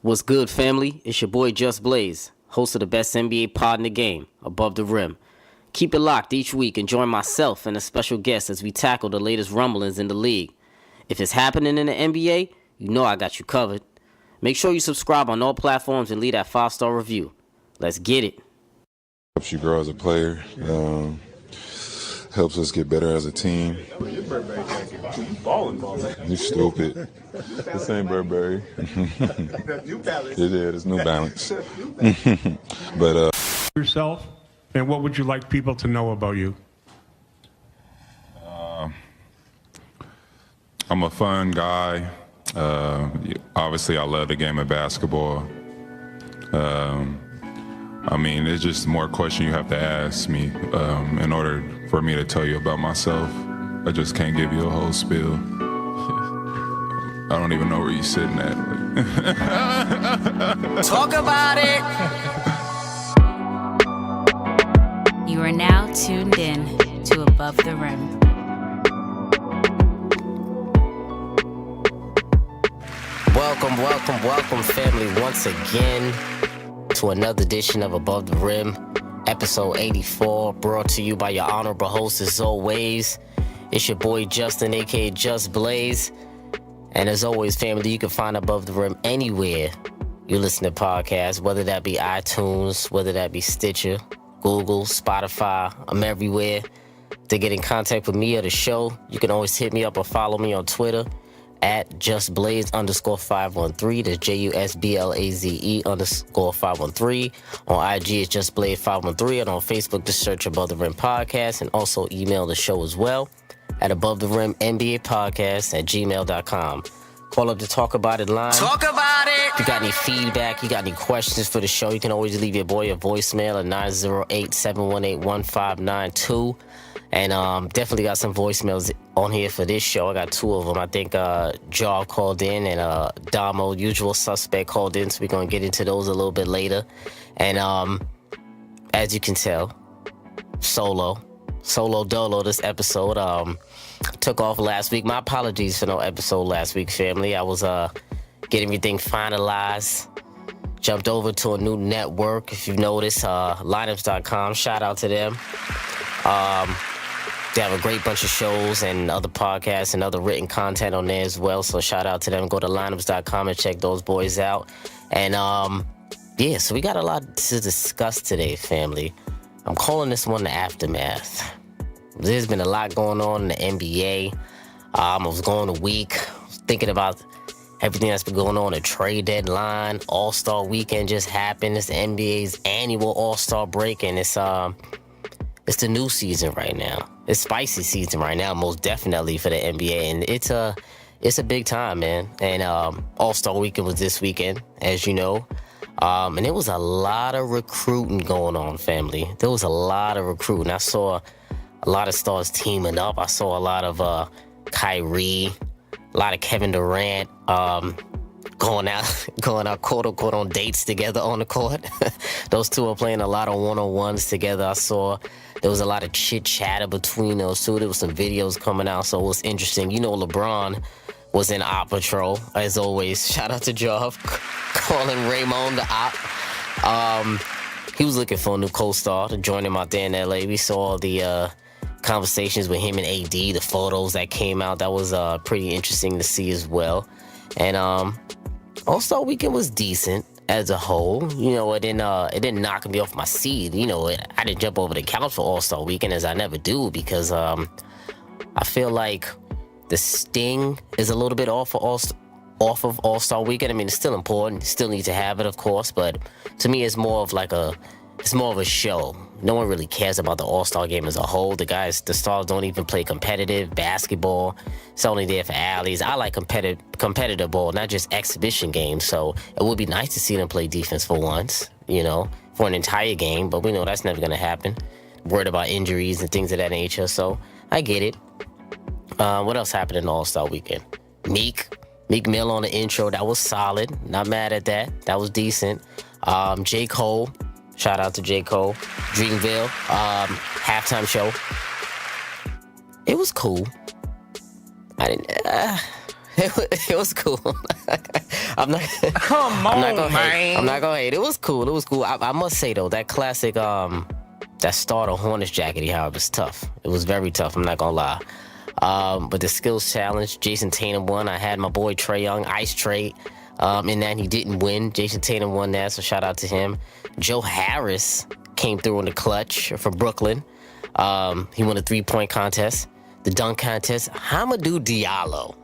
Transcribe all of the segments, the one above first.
What's good, family? It's your boy Just Blaze, host of the best NBA pod in the game, Above the Rim. Keep it locked each week and join myself and a special guest as we tackle the latest rumblings in the league. If it's happening in the NBA, you know I got you covered. Make sure you subscribe on all platforms and leave that 5-star review. Let's get it. Helps you grow as a player. Helps us get better as a team. Your Burberry jacket. You balling. You stupid. This ain't Burberry. New Balance. It is. It's New Balance. But yourself, and what would you like people to know about you? I'm a fun guy. Obviously, I love the game of basketball. It's just more questions you have to ask me in order for me to tell you about myself. I just can't give you a whole spiel. I don't even know where you're sitting at. Talk about it! You are now tuned in to Above the Rim. Welcome, family, once again to another edition of Above the Rim, episode 84, brought to you by your honorable host as always. It's your boy Justin, aka Just Blaze. And as always, family, you can find Above the Rim anywhere you listen to podcasts, whether that be iTunes, whether that be Stitcher, Google, Spotify. I'm everywhere. To get in contact with me or the show, you can always hit me up or follow me on Twitter at JustBlaze_513. That's JUSBLAZE_513. On IG, it's JustBlaze513. And on Facebook, just search Above the Rim Podcast. And also email the show as well at Above the Rim NBA Podcast at gmail.com. Call up to Talk About It line. Talk about it! If you got any feedback, you got any questions for the show, you can always leave your boy a voicemail at 908-718-1592. And definitely got some voicemails on here for this show. I got two of them. I think Jaw called in and Damo, usual suspect, called in, so we're going to get into those a little bit later. And as you can tell, solo dolo this episode. Took off last week. My apologies for no episode last week, family. I was getting everything finalized. Jumped over to a new network, if you've noticed, lineups.com. Shout out to them. They have a great bunch of shows and other podcasts and other written content on there as well. So shout out to them. Go to lineups.com and check those boys out. And so we got a lot to discuss today, family. I'm calling this one the aftermath. There's been a lot going on in the NBA. I was going a week thinking about everything that's been going on. The trade deadline, All-Star weekend just happened. It's the NBA's annual All-Star break, and it's the new season right now. It's spicy season right now, most definitely for the NBA, and it's a big time, man. And All-Star weekend was this weekend, as you know. And there was a lot of recruiting going on, family. There was a lot of recruiting. I saw a lot of stars teaming up. I saw a lot of Kyrie, a lot of Kevin Durant going out quote unquote on dates together on the court. Those two are playing a lot of one-on-ones together. I saw there was a lot of chit-chatter between those two. There was some videos coming out, so it was interesting. You know, LeBron was in Op Patrol, as always. Shout out to Jov, calling Raymond the Op. He was looking for a new co-star to join him out there in LA. We saw the conversations with him and AD, the photos that came out. That was pretty interesting to see as well. And All-Star Weekend was decent as a whole. You know, it didn't knock me off my seat. You know, I didn't jump over the couch for All-Star Weekend, as I never do, because I feel like the sting is a little bit off of All-Star Weekend. I mean, it's still important. Still need to have it, of course, but to me, it's more of a show. No one really cares about the All-Star game as a whole. The stars don't even play competitive basketball. It's only there for alleys. I like competitive ball, not just exhibition games. So it would be nice to see them play defense for once, you know, for an entire game. But we know that's never going to happen. Worried about injuries and things of that nature. So I get it. What else happened in the All-Star weekend? Meek Mill on the intro. That was solid. Not mad at that. That was decent. J. Cole. Shout out to J. Cole. Dreamville. Halftime show. It was cool. It was cool. I'm not. Come I'm not on, gonna man. hate. I'm not gonna hate. It was cool. It was cool. I must say though, that classic that starter Hornets jacket he had was tough. It was very tough. I'm not gonna lie. But the skills challenge, Jason Tatum won. I had my boy Trae Young, Ice Trae, in that he didn't win. Jason Tatum won that, so shout out to him. Joe Harris came through in the clutch for Brooklyn. He won a 3-point contest. The dunk contest, Hamidou Diallo.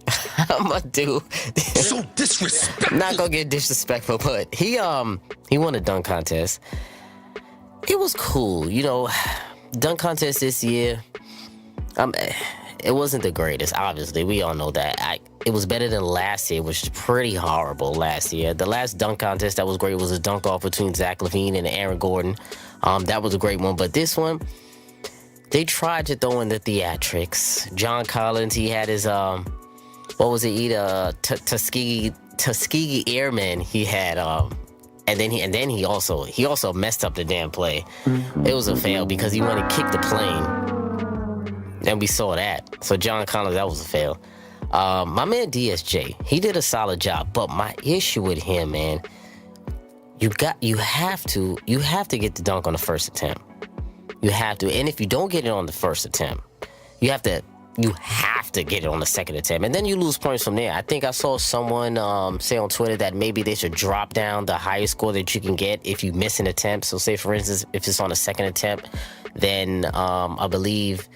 Hamidou. So disrespectful. Not gonna get disrespectful, but he won a dunk contest. It was cool, you know. Dunk contest this year, it wasn't the greatest. Obviously, we all know that. It was better than last year, which was pretty horrible last year. The last dunk contest that was great was a dunk off between Zach LaVine and Aaron Gordon. That was a great one, but this one, they tried to throw in the theatrics. John Collins, he had his what was it? Tuskegee Airmen. He had and then he also messed up the damn play. It was a fail because he wanted to kick the plane, and we saw that. So John Collins, that was a fail. My man DSJ, he did a solid job, but my issue with him, man, you have to get the dunk on the first attempt. You have to, and if you don't get it on the first attempt, you have to get it on the second attempt, and then you lose points from there. I think I saw someone say on Twitter that maybe they should drop down the highest score that you can get if you miss an attempt. So say, for instance, if it's on the second attempt, then I believe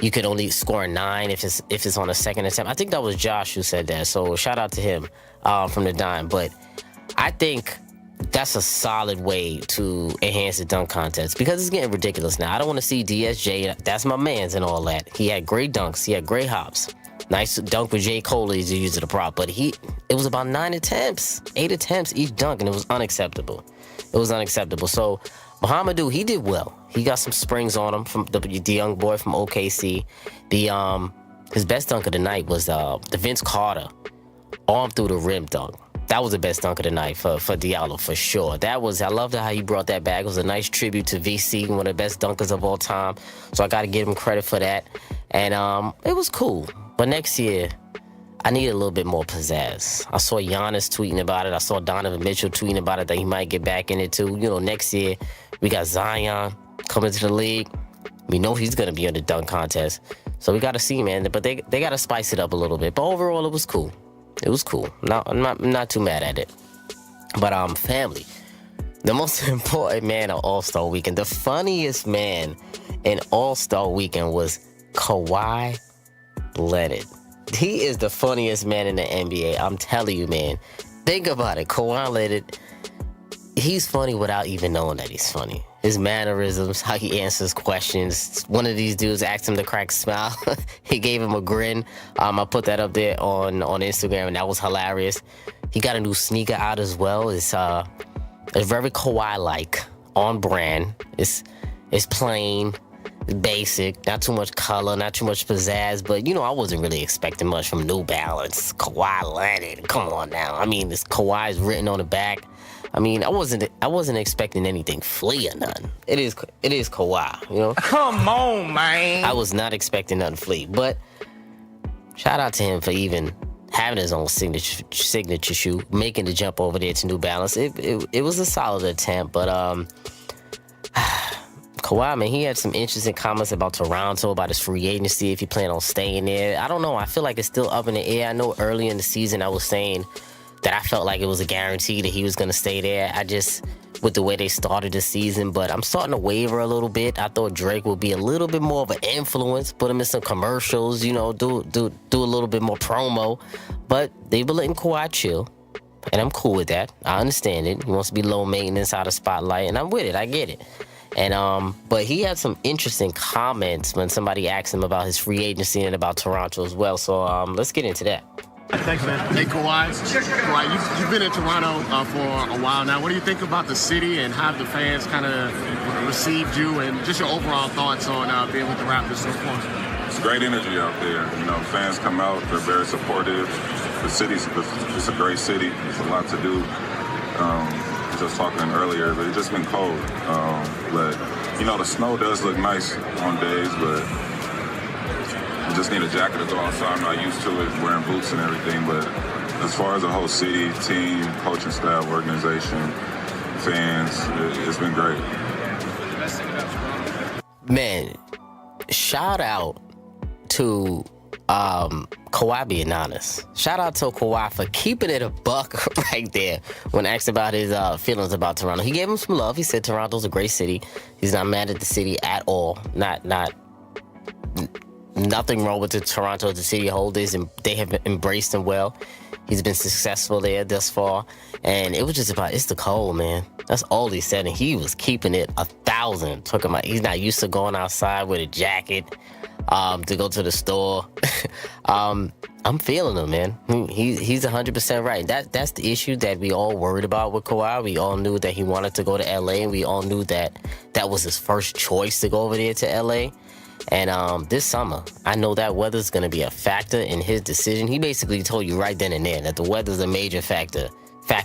you could only score a 9 if it's on the second attempt. I think that was Josh who said that, so shout out to him from the dime. But I think that's a solid way to enhance the dunk contest because it's getting ridiculous now. I don't want to see DSJ. That's my man's and all that. He had great dunks. He had great hops. Nice dunk with J. Cole as he used it a prop. But it was about 8 attempts each dunk, and it was unacceptable. It was unacceptable. So Hamidou, he did well. He got some springs on him from the young boy from OKC. His best dunk of the night was the Vince Carter arm through the rim dunk. That was the best dunk of the night for Diallo, for sure. I loved how he brought that back. It was a nice tribute to VC, one of the best dunkers of all time. So I got to give him credit for that. And it was cool. But next year, I need a little bit more pizzazz. I saw Giannis tweeting about it. I saw Donovan Mitchell tweeting about it, that he might get back in it too. You know, next year, we got Zion coming to the league. We know he's going to be in the dunk contest. So we got to see, man. But they got to spice it up a little bit. But overall, it was cool. It was cool. I'm not too mad at it. But family, the most important man of All-Star Weekend, the funniest man in All-Star Weekend was Kawhi Leonard. He is the funniest man in the NBA. I'm telling you, man. Think about it. Kawhi Leonard, he's funny without even knowing that he's funny. His mannerisms, how he answers questions. One of these dudes asked him to crack a smile. He gave him a grin. I put that up there on Instagram, and that was hilarious. He got a new sneaker out as well. It's very Kawhi-like, on brand. It's plain, basic, not too much color, not too much pizzazz. But, you know, I wasn't really expecting much from New Balance. Kawhi Leonard, come on now. I mean, this Kawhi's written on the back. I mean, I wasn't expecting anything flea or nothing. It is Kawhi, you know? Come on, man. I was not expecting nothing flea, but shout out to him for even having his own signature shoe, making the jump over there to New Balance. It was a solid attempt, but Kawhi, man, he had some interesting comments about Toronto, about his free agency, if he planned on staying there. I don't know. I feel like it's still up in the air. I know early in the season I was saying that I felt like it was a guarantee that he was going to stay there. With the way they started the season, but I'm starting to waver a little bit. I thought Drake would be a little bit more of an influence, put him in some commercials, you know, do a little bit more promo, but they've been letting Kawhi chill, and I'm cool with that. I understand it. He wants to be low maintenance, out of spotlight, and I'm with it. I get it. And but he had some interesting comments when somebody asked him about his free agency and about Toronto as well. So let's get into that. Thanks, man. Hey, Kawhi, you've been in Toronto for a while now. What do you think about the city and how the fans kind of received you, and just your overall thoughts on being with the Raptors so far? It's great energy out there. You know, fans come out, they're very supportive. The city's it's a great city. There's a lot to do. Just talking earlier, but it's just been cold. But, you know, the snow does look nice on days, but just need a jacket to go outside. I'm not used to it, wearing boots and everything, but as far as the whole city, team, coaching staff, organization, fans, it's been great. Man, shout out to Kawhi being honest. Shout out to Kawhi for keeping it a buck right there when asked about his feelings about Toronto. He gave him some love. He said Toronto's a great city. He's not mad at the city at all. Nothing wrong with the Toronto, the city holders, and they have embraced him well. He's been successful there thus far. And it was just about, it's the cold, man. That's all he said. And he was keeping it 1,000. Talking about he's not used to going outside with a jacket to go to the store. I'm feeling him, man. He's 100% right. That's the issue that we all worried about with Kawhi. We all knew that he wanted to go to LA, and we all knew that that was his first choice to go over there to LA. And this summer, I know that weather's going to be a factor in his decision. He basically told you right then and there that the weather's a major factor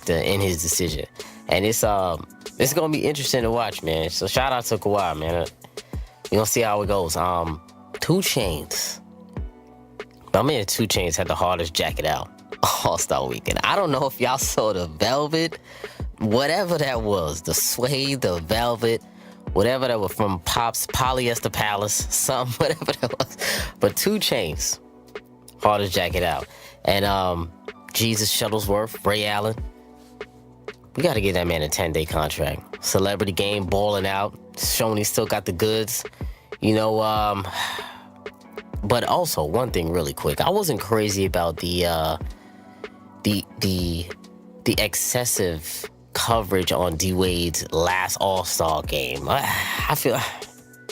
in his decision. And it's going to be interesting to watch, man. So shout out to Kawhi, man. You're going to see how it goes. 2 Chainz. My man 2 Chainz had the hardest jacket out All-Star Weekend. I don't know if y'all saw the velvet, whatever that was, the suede, the velvet, whatever that was from Pop's Polyester Palace, whatever that was. But 2 Chainz, hardest jacket out. And Jesus Shuttlesworth, Ray Allen, we got to give that man a 10-day contract. Celebrity game, balling out, showing he still got the goods. You know, but also one thing really quick. I wasn't crazy about the excessive coverage on D-Wade's last All-Star game. I feel,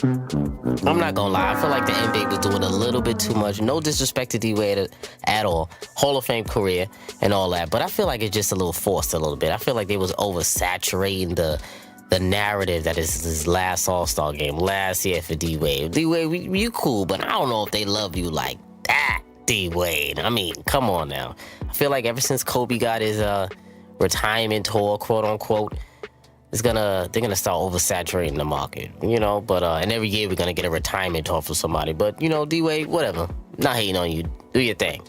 I'm not gonna lie, I feel like the NBA was doing a little bit too much. No disrespect to D-Wade at all. Hall of Fame career and all that, but I feel like it's just a little forced a little bit. I feel like they was oversaturating the narrative that is his last All-Star game last year for D-Wade. D-Wade, you cool, but I don't know if they love you like that, D-Wade. I mean, come on now. I feel like ever since Kobe got his retirement tour, quote unquote, they're gonna start oversaturating the market, you know. But and every year we're gonna get a retirement tour for somebody. But you know, D-Wade, whatever. Not hating on you. Do your thing.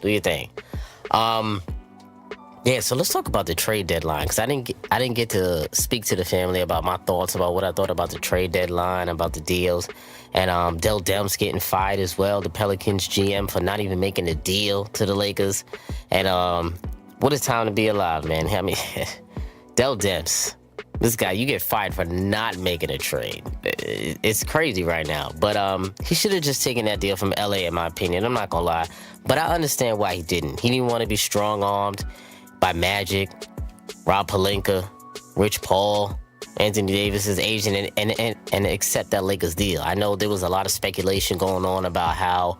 Yeah, so let's talk about the trade deadline, because I didn't get to speak to the family about my thoughts about what I thought about the trade deadline, about the deals, and Dell Demps getting fired as well, the Pelicans GM, for not even making a deal to the Lakers. And what a time to be alive, man. I mean, Dell Demps, this guy, you get fired for not making a trade. It's crazy right now. But he should have just taken that deal from LA, in my opinion. I'm not gonna lie, but I understand why he didn't. He didn't want to be strong-armed by Magic, Rob Pelinka, Rich Paul, Anthony Davis's agent, and accept that Lakers deal. I know there was a lot of speculation going on about how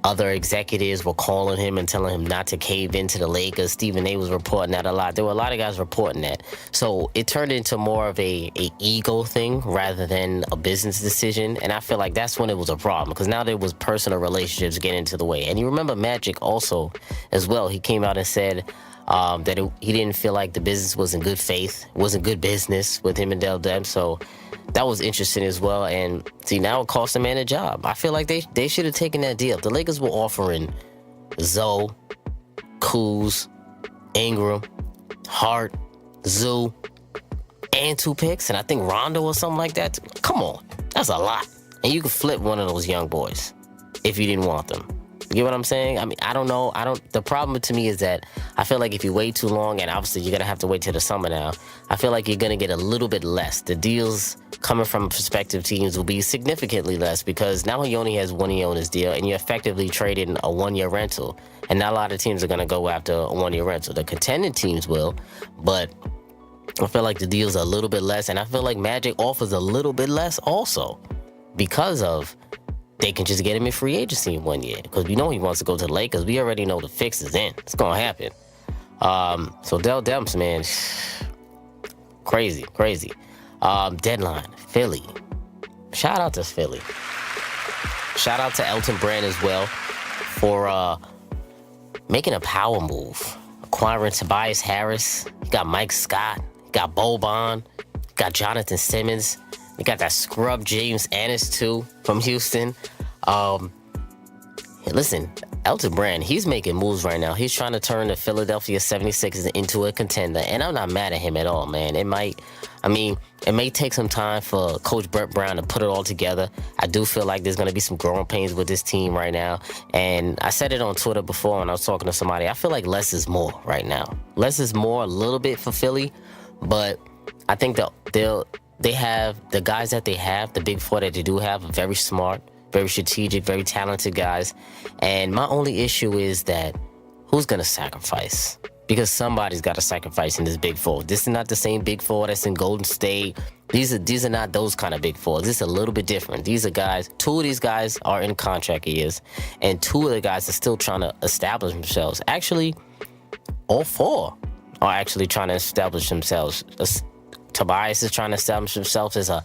other executives were calling him and telling him not to cave into the Lakers. Stephen A was reporting that a lot. There were a lot of guys reporting that. So it turned into more of a ego thing rather than a business decision. And I feel like that's when it was a problem, because now there was personal relationships getting into the way. And you remember Magic also as well. He came out and said that he didn't feel like the business was in good faith, wasn't good business with him and Dell Demps. So that was interesting as well. And see, now it cost the man a job. I feel like they should have taken that deal. The Lakers were offering Zoe, Kuz, Ingram, Hart, Zoo, and 2 picks, and I think Rondo or something like that. Come on, that's a lot. And you could flip one of those young boys if you didn't want them. You get what I'm saying? I mean, I don't know. The problem to me is that I feel like if you wait too long, and obviously you're going to have to wait till the summer now, I feel like you're going to get a little bit less. The deals coming from prospective teams will be significantly less, because now he only has 1 year on his deal, and you're effectively trading a 1-year rental. And not a lot of teams are going to go after a 1-year rental. The contending teams will, but I feel like the deals are a little bit less, and I feel like Magic offers a little bit less also, because of they can just get him in free agency in 1 year, because we know he wants to go to the Lakers. We already know the fix is in. It's going to happen. So Dell Demps, man, crazy. Deadline, Philly. Shout out to Philly. Shout out to Elton Brand as well for making a power move. Acquiring Tobias Harris. You got Mike Scott. You got Boban. You got Jonathan Simmons. You got that scrub James Ennis too from Houston. listen, Elton Brand, he's making moves right now. He's trying to turn the Philadelphia 76ers into a contender, and I'm not mad at him at all, man. It may take some time for Coach Brett Brown to put it all together. I do feel like there's going to be some growing pains with this team right now, and I said it on Twitter before when I was talking to somebody. I feel like less is more right now. Less is more a little bit for Philly, but I think they have the guys that they have, the big four that they do have, are very smart, very strategic, very talented guys. And my only issue is that who's going to sacrifice? Because somebody's got to sacrifice in this big four. This is not the same big four that's in Golden State. These are not those kind of big fours. This is a little bit different. These are guys, two of these guys are in contract years, and two of the guys are still trying to establish themselves. Actually, all four are actually trying to establish themselves. Tobias is trying to establish himself as a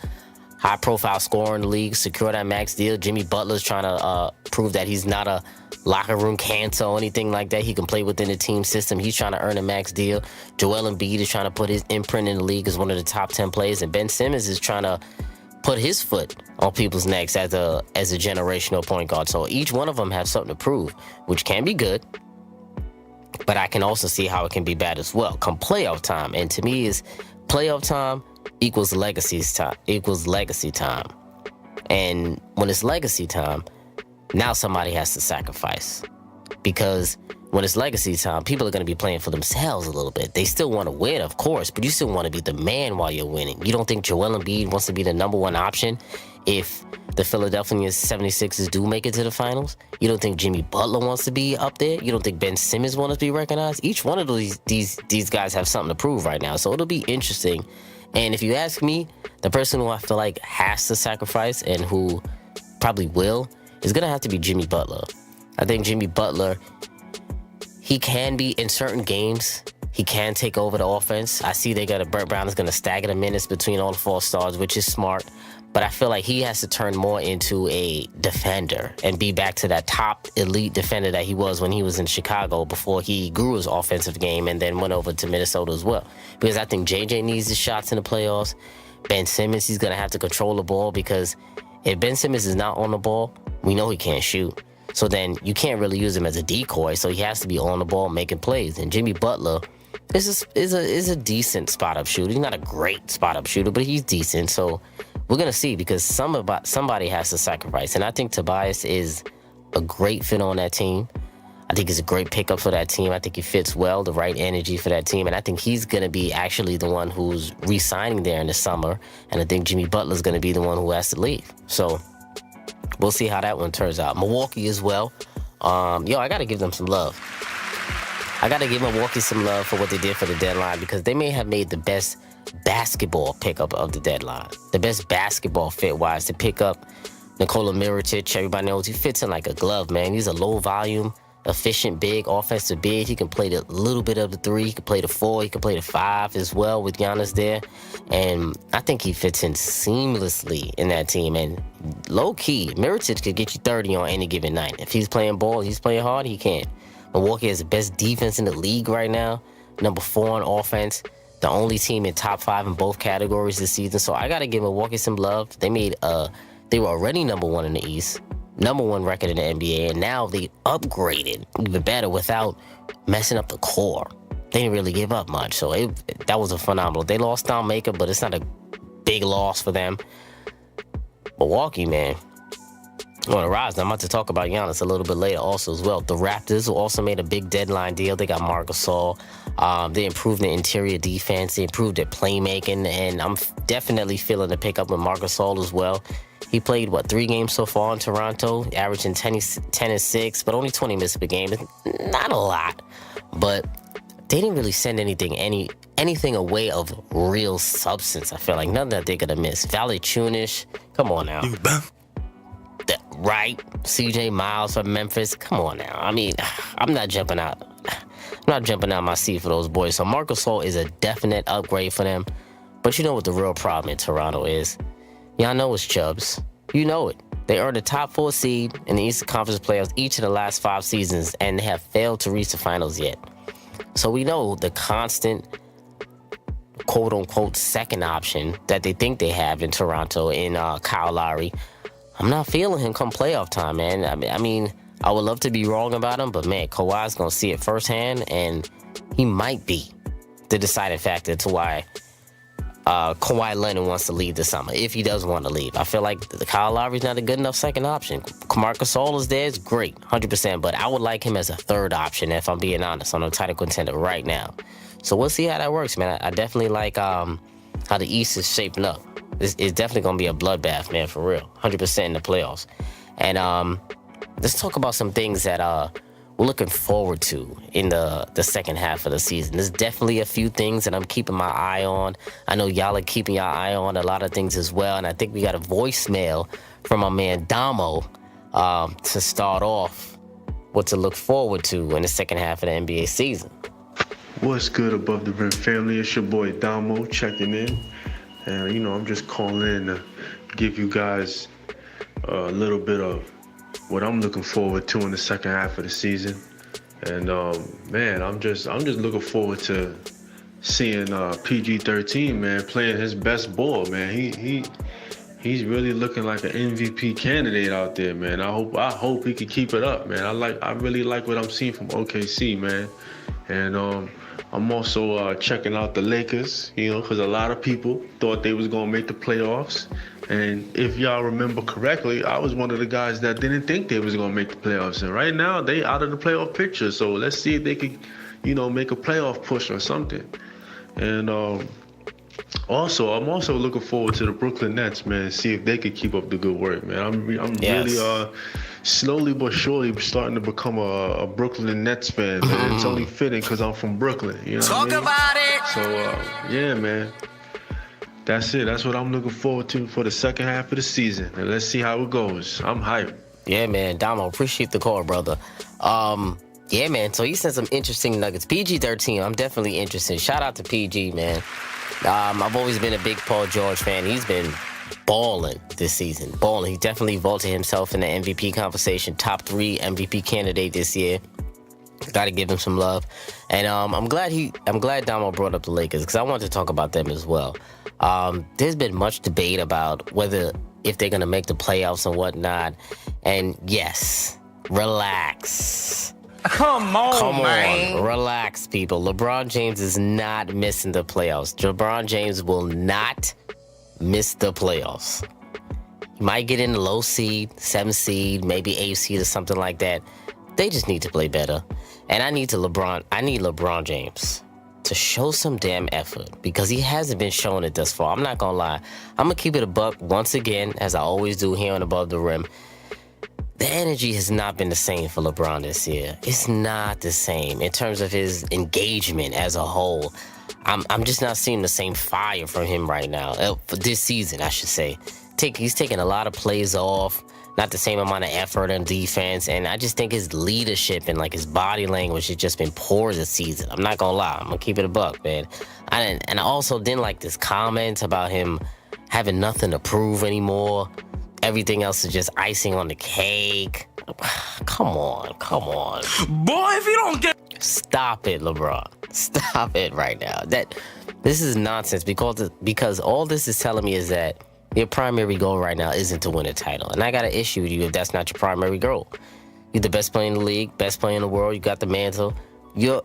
high-profile scorer in the league, secure that max deal. Jimmy Butler's trying to prove that he's not a locker room cancer or anything like that. He can play within the team system. He's trying to earn a max deal. Joel Embiid is trying to put his imprint in the league as one of the top 10 players, and Ben Simmons is trying to put his foot on people's necks as a generational point guard. So each one of them have something to prove, which can be good, but I can also see how it can be bad as well come playoff time. And to me, is playoff time equals legacy time. And when it's legacy time, now somebody has to sacrifice. Because when it's legacy time, people are going to be playing for themselves a little bit. They still want to win, of course, but you still want to be the man while you're winning. You don't think Joel Embiid wants to be the number one option if the Philadelphia 76ers do make it to the finals? You don't think Jimmy Butler wants to be up there? You don't think Ben Simmons wants to be recognized? Each one of these guys have something to prove right now, so it'll be interesting. And if you ask me, the person who I feel like has to sacrifice and who probably will is going to have to be Jimmy Butler. I think Jimmy Butler, he can be in certain games. He can take over the offense. I see Brett Brown is going to stagger the minutes between all the four stars, which is smart. But I feel like he has to turn more into a defender and be back to that top elite defender that he was when he was in Chicago before he grew his offensive game and then went over to Minnesota as well. Because I think JJ needs his shots in the playoffs. Ben Simmons, he's going to have to control the ball, because if Ben Simmons is not on the ball, we know he can't shoot. So then you can't really use him as a decoy, so he has to be on the ball making plays. And Jimmy Butler is a decent spot-up shooter. He's not a great spot-up shooter, but he's decent. So we're going to see, because somebody has to sacrifice. And I think Tobias is a great fit on that team. I think he's a great pickup for that team. I think he fits well, the right energy for that team. And I think he's going to be actually the one who's re-signing there in the summer. And I think Jimmy Butler's going to be the one who has to leave. So we'll see how that one turns out. Milwaukee as well. I got to give them some love. I got to give Milwaukee some love for what they did for the deadline, because they may have made the best basketball pickup of the deadline. The best basketball fit-wise to pick up Nikola Mirotic. Everybody knows he fits in like a glove, man. He's a low-volume, efficient big, offensive big. He can play the little bit of the 3. He can play the 4. He can play the 5 as well with Giannis there. And I think he fits in seamlessly in that team. And low-key, Mirotic could get you 30 on any given night. If he's playing ball, he's playing hard, he can. Milwaukee has the best defense in the league right now. Number 4 on offense. The only team in top 5 in both categories this season. So I got to give Milwaukee some love. They were already number 1 in the East. Number 1 record in the NBA, and now they upgraded even better without messing up the core. They didn't really give up much, so that was a phenomenal. They lost Don Maker, but it's not a big loss for them. Milwaukee, man, on the rise. I'm about to talk about Giannis a little bit later also as well. The Raptors also made a big deadline deal. They got Marc Gasol. They improved their interior defense. They improved their playmaking, and I'm definitely feeling the pickup with Marc Gasol as well. He played, 3 games so far in Toronto, averaging 10 and 6, but only 20 minutes per game. Not a lot, but they didn't really send anything away of real substance. I feel like nothing that they're gonna miss. Valanciunas, come on now. Right, CJ Miles from Memphis, come on now. I mean, I'm not jumping out my seat for those boys. So Marc Gasol is a definite upgrade for them. But you know what the real problem in Toronto is? Y'all know it's Chubbs. You know it. They earned a top 4 seed in the Eastern Conference playoffs each of the last 5 seasons, and they have failed to reach the finals yet. So we know the constant, quote-unquote, second option that they think they have in Toronto in Kyle Lowry. I'm not feeling him come playoff time, man. I mean, I would love to be wrong about him, but man, Kawhi's going to see it firsthand, and he might be the deciding factor to why Kawhi Leonard wants to leave this summer, if he does want to leave. I feel like the Kyle Lowry's not a good enough second option. Marcus Gasol is there, it's great, 100%, but I would like him as a third option, if I'm being honest, on a title contender right now. So we'll see how that works, man. I definitely like how the East is shaping up. It's definitely going to be a bloodbath, man, for real, 100% in the playoffs. And let's talk about some things that we're looking forward to in the second half of the season. There's definitely a few things that I'm keeping my eye on. I know y'all are keeping your eye on a lot of things as well, and I think we got a voicemail from my man Damo to start off what to look forward to in the second half of the NBA season. What's good, Above the Rim family? It's your boy Damo checking in. And, I'm just calling in to give you guys a little bit of what I'm looking forward to in the second half of the season. And, man, I'm just looking forward to seeing PG-13, man, playing his best ball, man. He's really looking like an MVP candidate out there, man. I hope he can keep it up, man. I really like what I'm seeing from OKC, man. And I'm also checking out the Lakers, because a lot of people thought they was going to make the playoffs. And if y'all remember correctly, I was one of the guys that didn't think they was going to make the playoffs. And right now, they out of the playoff picture. So let's see if they could, make a playoff push or something. And I'm also looking forward to the Brooklyn Nets, man, see if they could keep up the good work, man. I'm really slowly but surely starting to become a Brooklyn Nets fan, man. It's only fitting because I'm from Brooklyn. Talk about it. So yeah, man. That's it. That's what I'm looking forward to for the second half of the season. And let's see how it goes. I'm hyped. Yeah, man. Damo, appreciate the call, brother. Yeah, man. So he sent some interesting nuggets. PG-13, I'm definitely interested. Shout out to PG, man. I've always been a big Paul George fan. He's been balling this season. Balling. He definitely vaulted himself in the MVP conversation. Top 3 MVP candidate this year. Got to give him some love. And I'm glad Damo brought up the Lakers because I wanted to talk about them as well. There's been much debate about if they're going to make the playoffs and whatnot. And yes, relax. Come on, relax, people. LeBron James is not missing the playoffs. LeBron James will not miss the playoffs. He might get in the low seed, 7th seed, maybe 8th seed or something like that. They just need to play better. And I need LeBron James to show some damn effort because he hasn't been showing it thus far. I'm not going to lie. I'm going to keep it a buck once again, as I always do here on Above the Rim. The energy has not been the same for LeBron this year. It's not the same in terms of his engagement as a whole. I'm just not seeing the same fire from him right now. For this season, I should say. He's taking a lot of plays off, not the same amount of effort on defense, and I just think his leadership and his body language has just been poor this season. I'm not gonna lie. I'm gonna keep it a buck, man. I also didn't like this comment about him having nothing to prove anymore. Everything else is just icing on the cake. Come on. Boy, if you don't get... Stop it, LeBron. Stop it right now. This is nonsense because all this is telling me is that your primary goal right now isn't to win a title. And I got an issue with you if that's not your primary goal. You're the best player in the league, best player in the world. You got the mantle.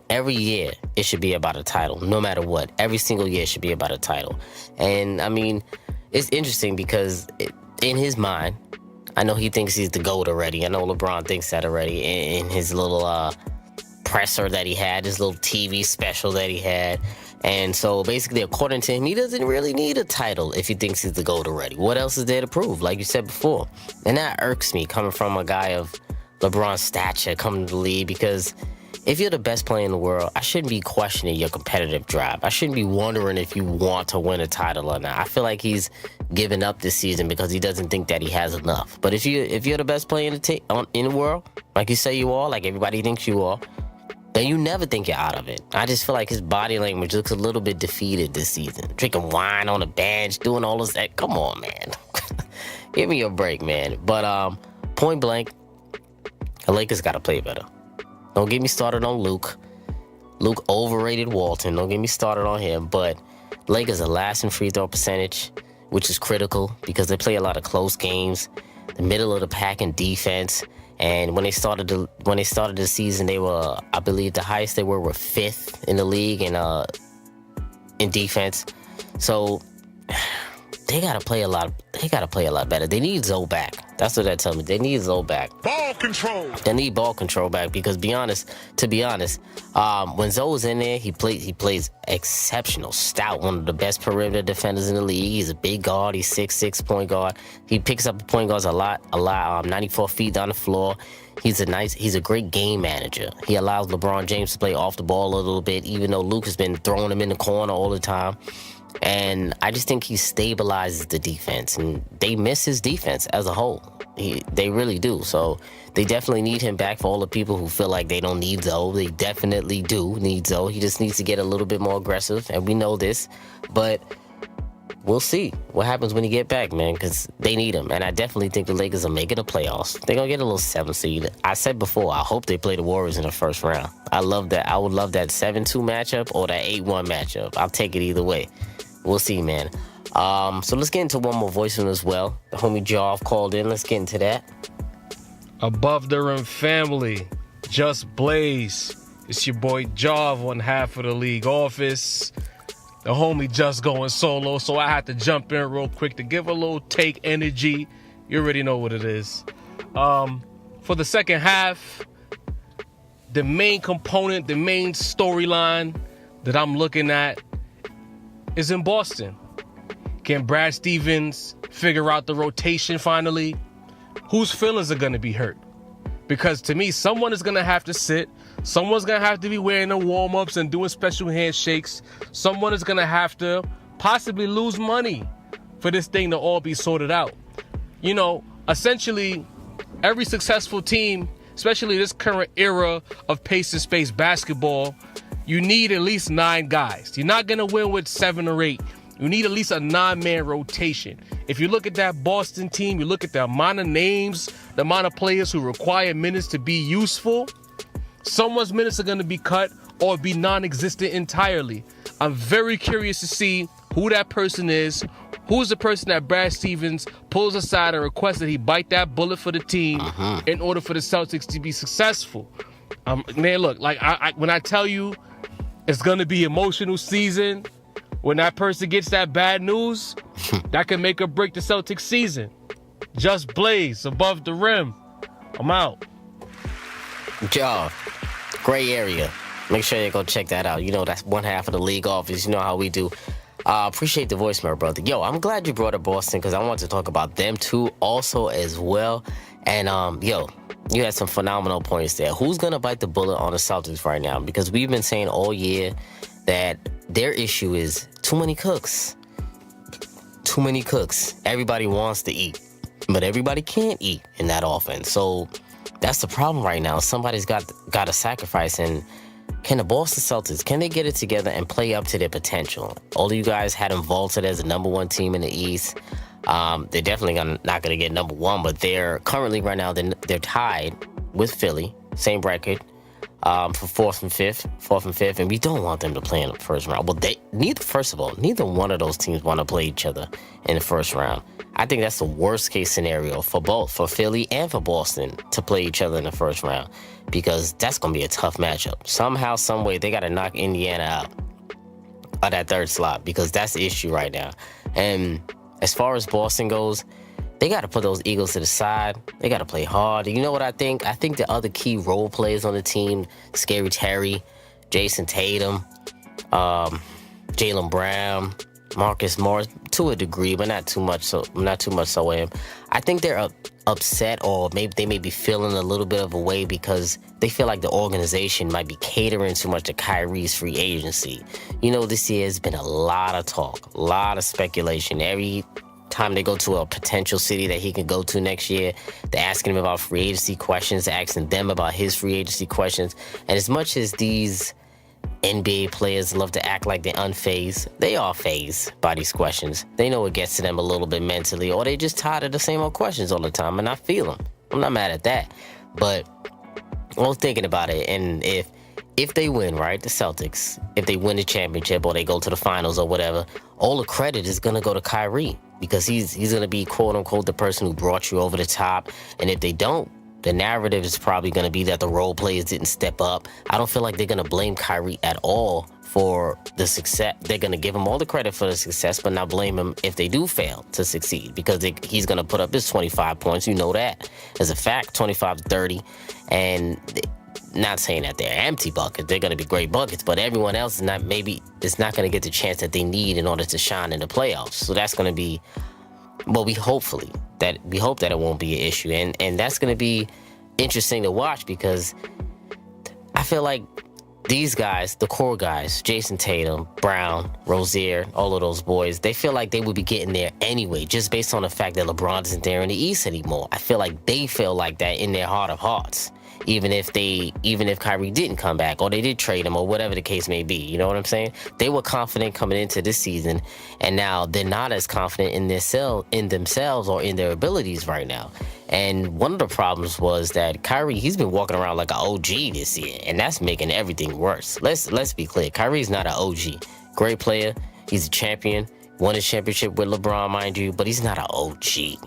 Every year, it should be about a title, no matter what. Every single year should be about a title. And, I mean, it's interesting because... in his mind, I know he thinks he's the GOAT already. I know LeBron thinks that already in his little presser that he had, his little TV special that he had. And so basically, according to him, he doesn't really need a title if he thinks he's the GOAT already. What else is there to prove, like you said before? And that irks me coming from a guy of LeBron's stature coming to the league because if you're the best player in the world, I shouldn't be questioning your competitive drive. I shouldn't be wondering if you want to win a title or not. I feel like he's given up this season because he doesn't think that he has enough. But if you're the best player in the world, like you say you are, like everybody thinks you are, then you never think you're out of it. I just feel like his body language looks a little bit defeated this season. Drinking wine on the bench, doing all this. Come on, man. Give me a break, man. But point blank, the Lakers got to play better. Don't get me started on Luke. Luke overrated Walton. Don't get me started on him. But Lakers are last in free throw percentage, which is critical because they play a lot of close games. The middle of the pack in defense. And when they started the season, they were, I believe, the highest they were 5th in the league in defense. So they gotta play a lot. They gotta play a lot better. They need Zoe back. That's what they're telling me. They need Zoe back. Ball control. They need ball control back because, to be honest, when Zoe's in there, he plays exceptional, stout, one of the best perimeter defenders in the league. He's a big guard. He's 6'6" point guard. He picks up the point guards a lot. 94 feet down the floor. He's a great game manager. He allows LeBron James to play off the ball a little bit, even though Luke has been throwing him in the corner all the time. And I just think he stabilizes the defense, and they miss his defense as a whole. They really do. So they definitely need him back. For all the people who feel like they don't need Zoe, they definitely do need Zoe. He just needs to get a little bit more aggressive, and we know this. But we'll see what happens when he get back, man, because they need him. And I definitely think the Lakers are making the playoffs. They're going to get a little 7 seed. I said before, I hope they play the Warriors in the first round. I love that. I would love that 7-2 matchup or that 8-1 matchup. I'll take it either way. We'll see, man. So let's get into one more voicemail as well. The homie Jav called in. Let's get into that. Above the Rim family, Just Blaze. It's your boy Jav, one half of the league office. The homie just going solo, so I had to jump in real quick to give a little take energy. You already know what it is. For the second half, the main component, the main storyline that I'm looking at is in Boston. Can Brad Stevens figure out the rotation finally? Whose feelings are going to be hurt? Because to me, someone is going to have to sit. Someone's going to have to be wearing the warm-ups and doing special handshakes. Someone is going to have to possibly lose money for this thing to all be sorted out. You know, essentially, every successful team, especially this current era of pace and space basketball, you need at least 9 guys. You're not going to win with 7 or 8. You need at least a 9-man rotation. If you look at that Boston team, you look at the amount of names, the amount of players who require minutes to be useful, someone's minutes are going to be cut or be non-existent entirely. I'm very curious to see who that person is. Who's the person that Brad Stevens pulls aside and requests that he bite that bullet for the team in order for the Celtics to be successful? Man, look, like when I tell you it's going to be emotional season, when that person gets that bad news, that can make or break the Celtics season. Just Blaze, Above the Rim. I'm out. Jaw, gray area. Make sure you go check that out. You know, that's one half of the league office. You know how we do. Appreciate the voicemail, brother. Yo, I'm glad you brought up Boston because I want to talk about them too also as well. And, yo, you had some phenomenal points there. Who's going to bite the bullet on the Celtics right now? Because we've been saying all year that their issue is too many cooks. Too many cooks. Everybody wants to eat, but everybody can't eat in that offense. So that's the problem right now. Somebody's got to sacrifice. And can the Boston Celtics, can they get it together and play up to their potential? All of you guys had them vaulted as the number 1 team in the East. They're definitely not going to get number 1, but they're currently right now, they're tied with Philly, same record, for 4th and 5th, and we don't want them to play in the first round. Well, neither one of those teams want to play each other in the first round. I think that's the worst case scenario for both, for Philly and for Boston, to play each other in the first round, because that's going to be a tough matchup. Somehow, some way, they got to knock Indiana out of that 3rd slot, because that's the issue right now. And as far as Boston goes, they got to put those Eagles to the side. They got to play hard. You know what I think? I think the other key role players on the team, Scary Terry, Jason Tatum, Jaylen Brown, Marcus Morris, to a degree, but not too much so him. I think they're upset, or maybe they may be feeling a little bit of a way because they feel like the organization might be catering too much to Kyrie's free agency. You know, this year has been a lot of talk, a lot of speculation. Every time they go to a potential city that he can go to next year, they're asking him about free agency questions, asking them about his free agency questions. And as much as these NBA players love to act like they're unfazed, they are fazed by these questions. They know it gets to them a little bit mentally, or they just tired of the same old questions all the time, and I feel them. I'm not mad at that. But I was thinking about it, and if they win, right, the Celtics, if they win the championship or they go to the finals or whatever, all the credit is going to go to Kyrie, because he's going to be, quote-unquote, the person who brought you over the top. And if they don't The narrative is probably going to be that the role players didn't step up. I don't feel like they're going to blame Kyrie at all for the success. They're going to give him all the credit for the success, but not blame him if they do fail to succeed, because he's going to put up his 25 points. You know that as a fact, 25 to 30. And not saying that they're empty buckets. They're going to be great buckets, but everyone else is not going to get the chance that they need in order to shine in the playoffs. So that's going to be, well, we hope that it won't be an issue. And that's going to be interesting to watch, because I feel like these guys, the core guys, Jason Tatum, Brown, Rozier, all of those boys, they feel like they would be getting there anyway, just based on the fact that LeBron isn't there in the East anymore. I feel like they feel like that in their heart of hearts, even if Kyrie didn't come back or they did trade him or whatever the case may be. You know what I'm saying? They were confident coming into this season, and now they're not as confident in themselves or in their abilities right now. And one of the problems was that Kyrie, he's been walking around like an OG this year, and that's making everything worse. Let's be clear. Kyrie's not an OG. Great player. He's a champion. Won his championship with LeBron, mind you, but he's not an OG.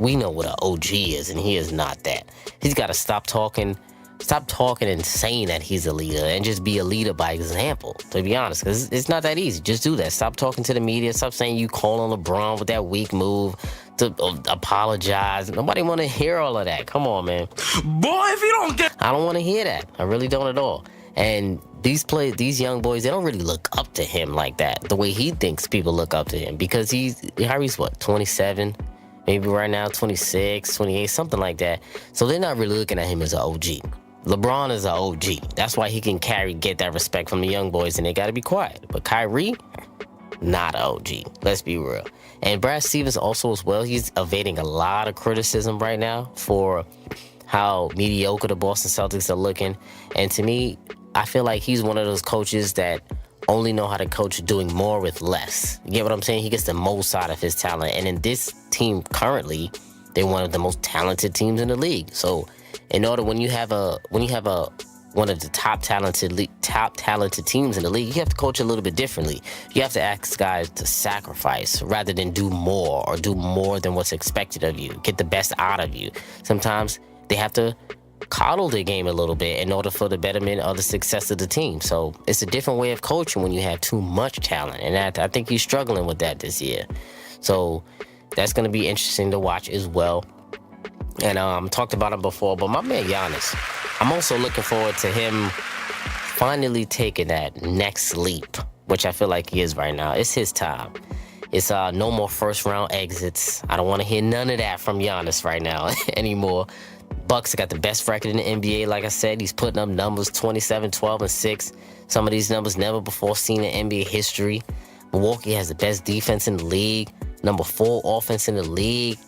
We know what an OG is, and he is not that. He's got to stop talking and saying that he's a leader, and just be a leader by example, to be honest, because it's not that easy. Just do that. Stop talking to the media. Stop saying you calling LeBron with that weak move to apologize. Nobody want to hear all of that. Come on, man. Boy, if you don't get... I don't want to hear that. I really don't at all. And these young boys, they don't really look up to him like that, the way he thinks people look up to him, because Kyrie's what, 27? Maybe right now 26, 28, something like that. So they're not really looking at him as an OG. LeBron is an OG. That's why he can get that respect from the young boys, and they got to be quiet. But Kyrie, not an OG. Let's be real. And Brad Stevens also as well, he's evading a lot of criticism right now for how mediocre the Boston Celtics are looking. And to me, I feel like he's one of those coaches that only know how to coach doing more with less. You get what I'm saying? He gets the most out of his talent. And in this team currently, they're one of the most talented teams in the league. So when you have one of the top talented teams in the league, you have to coach a little bit differently. You have to ask guys to sacrifice rather than do more, or do more than what's expected of you. Get the best out of you. Sometimes they have to coddle their game a little bit in order for the betterment or the success of the team. So it's a different way of coaching when you have too much talent. And I think he's struggling with that this year. So that's going to be interesting to watch as well. And talked about him before, but my man Giannis, I'm also looking forward to him finally taking that next leap, which I feel like he is right now. It's his time. It's no more first round exits. I don't want to hear none of that from Giannis right now anymore. Bucks got the best record in the NBA. Like I said, he's putting up numbers 27, 12, and 6. Some of these numbers never before seen in NBA history. Milwaukee has the best defense in the league. Number 4 offense in the league.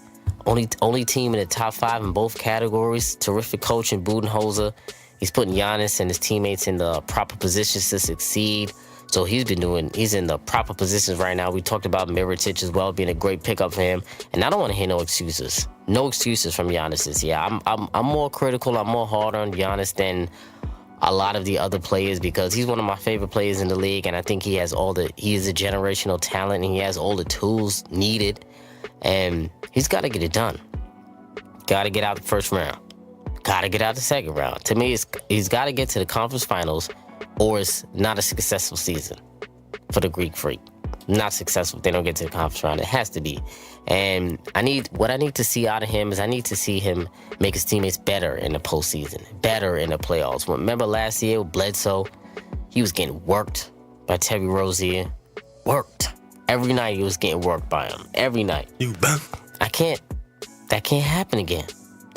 Only team in the top 5 in both categories. Terrific coach in Budenholzer. He's putting Giannis and his teammates in the proper positions to succeed. So he's in the proper positions right now. We talked about Mirotic as well being a great pickup for him. And I don't want to hear no excuses. No excuses from Giannis this year. I'm more critical. I'm more hard on Giannis than a lot of the other players, because he's one of my favorite players in the league, and I think he is a generational talent, and he has all the tools needed, and he's got to get it done. Got to get out the first round. Got to get out the second round. To me, he's got to get to the conference finals, or it's not a successful season for the Greek Freak. Not successful if they don't get to the conference round. It has to be. And what I need to see out of him is I need to see him make his teammates better in the postseason, better in the playoffs. Remember last year with Bledsoe? He was getting worked by Terry Rozier. Worked. Every night he was getting worked by him. Every night. That can't happen again.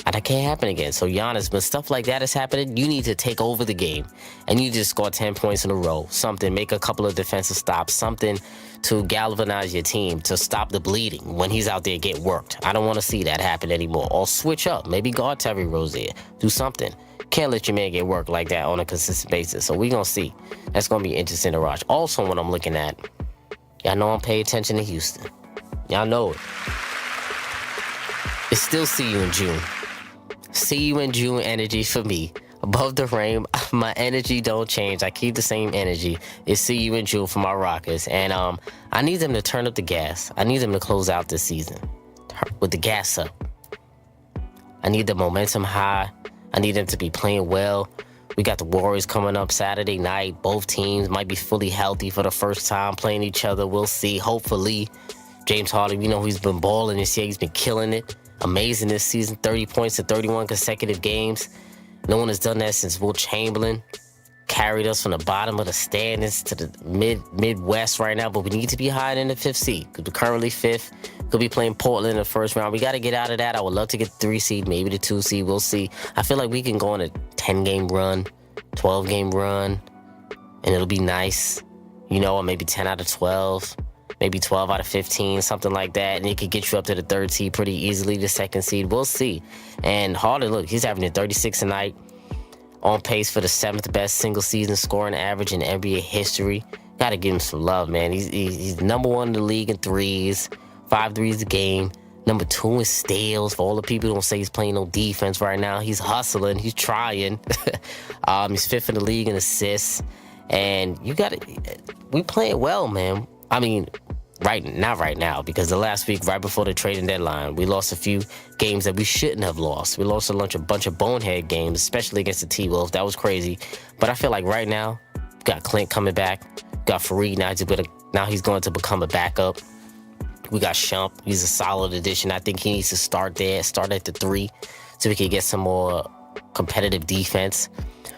That can't happen again. So Giannis, when stuff like that is happening, you need to take over the game. And you just score 10 points in a row. Something, make a couple of defensive stops. Something to galvanize your team, to stop the bleeding when he's out there getting worked. I don't want to see that happen anymore. Or switch up. Maybe guard Terry Rozier. Do something. Can't let your man get worked like that on a consistent basis. So we're going to see. That's going to be interesting to watch. Also, what I'm looking at, y'all know I'm paying attention to Houston. Y'all know it. It's still see you in June. See you in June energy for me. Above the rim, my energy don't change. I keep the same energy. It's see you in June for my Rockets. And I need them to turn up the gas. I need them to close out this season with the gas up. I need the momentum high. I need them to be playing well. We got the Warriors coming up Saturday night. Both teams might be fully healthy for the first time playing each other. We'll see. Hopefully, James Harden, he's been balling this year. He's been killing it. Amazing this season. 30 points in 31 consecutive games. No one has done that since Will Chamberlain carried us from the bottom of the standings to the Midwest right now. But we need to be higher than the 5th seed. We're currently 5th. Could be playing Portland in the first round. We got to get out of that. I would love to get the 3 seed, maybe the 2 seed. We'll see. I feel like we can go on a 10-game run, 12-game run, and it'll be nice. Or maybe 10 out of 12, maybe 12 out of 15, something like that. And it could get you up to the 3rd seed pretty easily, the 2nd seed. We'll see. And Harden, look, he's averaging 36 a night, on pace for the 7th best single-season scoring average in NBA history. Got to give him some love, man. He's number 1 in the league in threes. 5 threes a game. Number 2 in steals. For all the people who don't say he's playing no defense right now, he's hustling. He's trying. He's 5th in the league in assists. And we playing well, man. I mean, not right now, because the last week, right before the trading deadline, we lost a few games that we shouldn't have lost. We lost a bunch of bonehead games, especially against the T-Wolves. That was crazy. But I feel like right now, we got Clint coming back. We got Fareed now he's going to become a backup. We got Shump. He's a solid addition. I think he needs to start at the 3, so we can get some more competitive defense.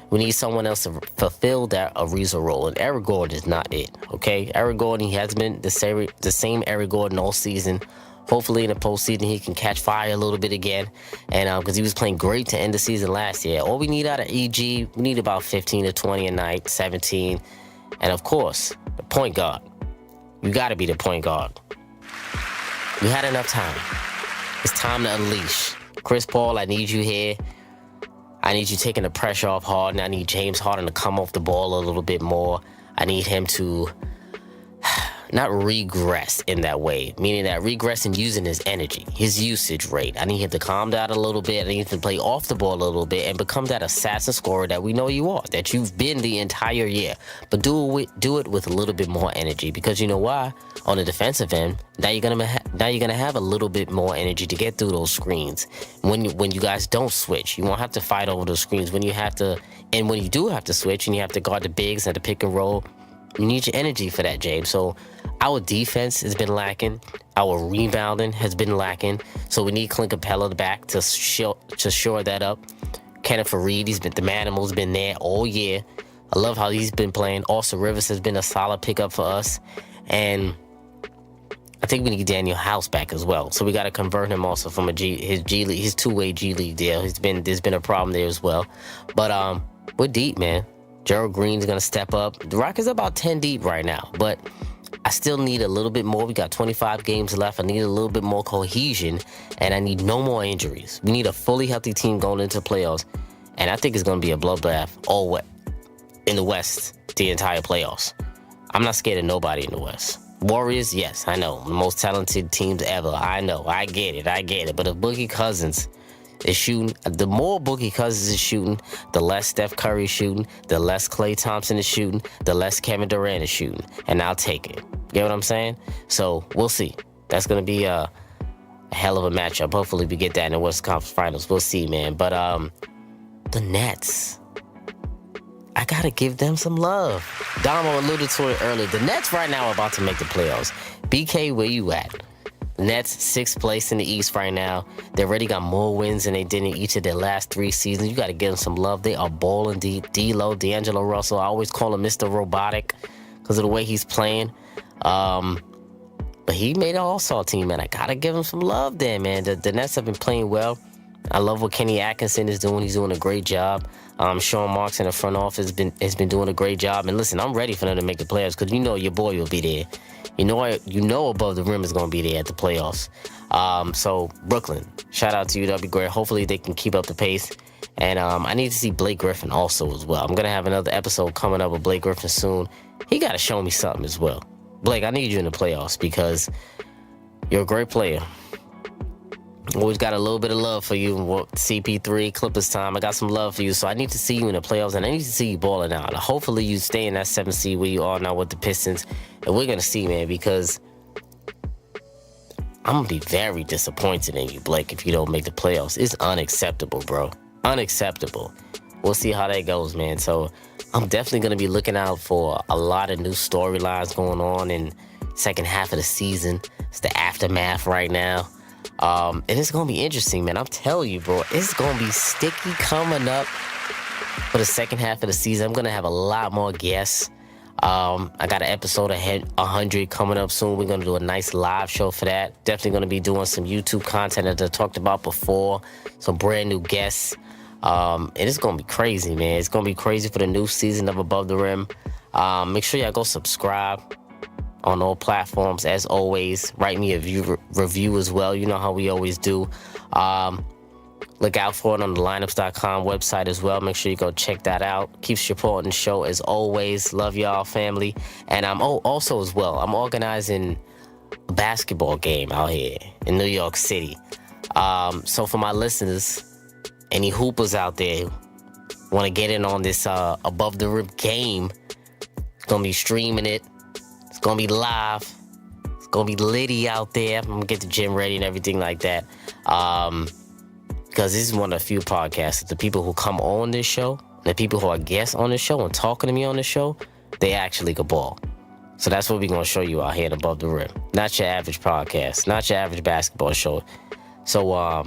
We need someone else to fulfill that Ariza role, and Eric Gordon is not it, okay? Eric Gordon, he has been the same Eric Gordon all season. Hopefully in the postseason he can catch fire a little bit again, and because he was playing great to end the season last year. All we need out of EG, we need about 15 to 20 a night, 17. And of course, the point guard. You got to be the point guard. We had enough time. It's time to unleash. Chris Paul, I need you here. I need you taking the pressure off Harden. I need James Harden to come off the ball a little bit more. I need him to not regress in that way, meaning that regress in using his energy, his usage rate. I need him to calm down a little bit. I need him to play off the ball a little bit and become that assassin scorer that we know you are, that you've been the entire year. But do it with a little bit more energy, because you know why? On the defensive end, now you're gonna have a little bit more energy to get through those screens. When you guys don't switch, you won't have to fight over those screens. When you do have to switch and you have to guard the bigs and the pick and roll, you need your energy for that, James. So our defense has been lacking. Our rebounding has been lacking. So we need Clint Capella back to shore that up. Kenneth Fareed, the Manimal's been there all year. I love how he's been playing. Austin Rivers has been a solid pickup for us. And I think we need Daniel House back as well. So we got to convert him also from his two-way G League deal. There's been a problem there as well. But we're deep, man. Gerald Green's going to step up. The Rockets are about 10 deep right now, but I still need a little bit more. We got 25 games left. I need a little bit more cohesion, and I need no more injuries. We need a fully healthy team going into playoffs, and I think it's going to be a bloodbath in the West, the entire playoffs. I'm not scared of nobody in the West. Warriors, yes, I know. The most talented teams ever. I know. I get it. But if Boogie Cousins is shooting, the more Boogie Cousins is shooting, the less Steph Curry is shooting, the less Klay Thompson is shooting, the less Kevin Durant is shooting. And I'll take it. You get what I'm saying? So we'll see. That's going to be a hell of a matchup. Hopefully we get that in the Western Conference Finals. We'll see, man. But the Nets, I got to give them some love. Damo alluded to it earlier. The Nets right now are about to make the playoffs. BK, where you at? The Nets, 6th place in the East right now. They already got more wins than they did in each of their last 3 seasons. You got to give them some love. They are balling. D-Lo, D'Angelo Russell. I always call him Mr. Robotic because of the way he's playing. But he made an all-star team, man. I got to give him some love there, man. The Nets have been playing well. I love what Kenny Atkinson is doing. He's doing a great job. Sean Marks in the front office has been doing a great job. And listen, I'm ready for them to make the playoffs because you know your boy will be there. You know Above the Rim is going to be there at the playoffs. So Brooklyn, shout out to you. That'll be great. Hopefully they can keep up the pace. And I need to see Blake Griffin also as well. I'm going to have another episode coming up with Blake Griffin soon. He got to show me something as well. Blake, I need you in the playoffs because you're a great player. Always got a little bit of love for you. CP3, Clippers time. I got some love for you. So I need to see you in the playoffs, and I need to see you balling out. Hopefully you stay in that 7th seed where you are now with the Pistons. And we're going to see, man, because I'm going to be very disappointed in you, Blake, if you don't make the playoffs. It's unacceptable, bro. Unacceptable. We'll see how that goes, man. So I'm definitely going to be looking out for a lot of new storylines going on in second half of the season. It's the aftermath right now. And it's going to be interesting, man. I'm telling you, bro, it's going to be sticky coming up for the second half of the season. I'm going to have a lot more guests. I got an episode ahead 100 coming up soon. We're going to do a nice live show for that. Definitely going to be doing some YouTube content that I talked about before. Some brand new guests. And it's going to be crazy, man. It's going to be crazy for the new season of Above the Rim. Make sure y'all go subscribe on all platforms. As always, write me a review as well. You know how we always do. Look out for it on the lineups.com website as well. Make sure you go check that out. Keep supporting the show as always. Love y'all, family. And I'm also as well, I'm organizing a basketball game out here in New York City. So for my listeners, any hoopers out there want to get in on this Above the Rim game, it's going to be streaming it. It's going to be live. It's going to be litty out there. I'm going to get the gym ready and everything like that. Because this is one of the few podcasts, the people who come on this show, the people who are guests on this show and talking to me on this show, they actually can ball. So that's what we're going to show you out here at Above the Rim. Not your average podcast, not your average basketball show. So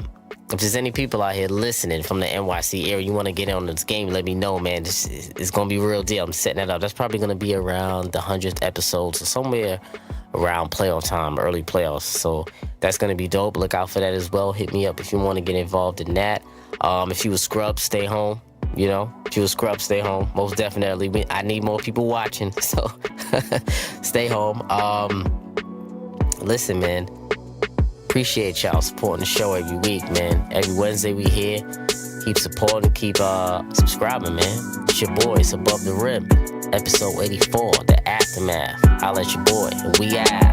if there's any people out here listening from the NYC area, you want to get in on this game, let me know, man. It's going to be a real deal. I'm setting that up. That's probably going to be around the 100th episode, so somewhere around playoff time, early playoffs. So that's going to be dope. Look out for that as well. Hit me up if you want to get involved in that. If you a scrub, stay home. You know, if you a scrub, stay home. Most definitely. I need more people watching, so stay home. Listen, man. Appreciate y'all supporting the show every week, man. Every Wednesday we here. Keep supporting, keep subscribing, man. It's your boy, it's Above the Rim. Episode 84, The Aftermath. I'll let your boy. We out.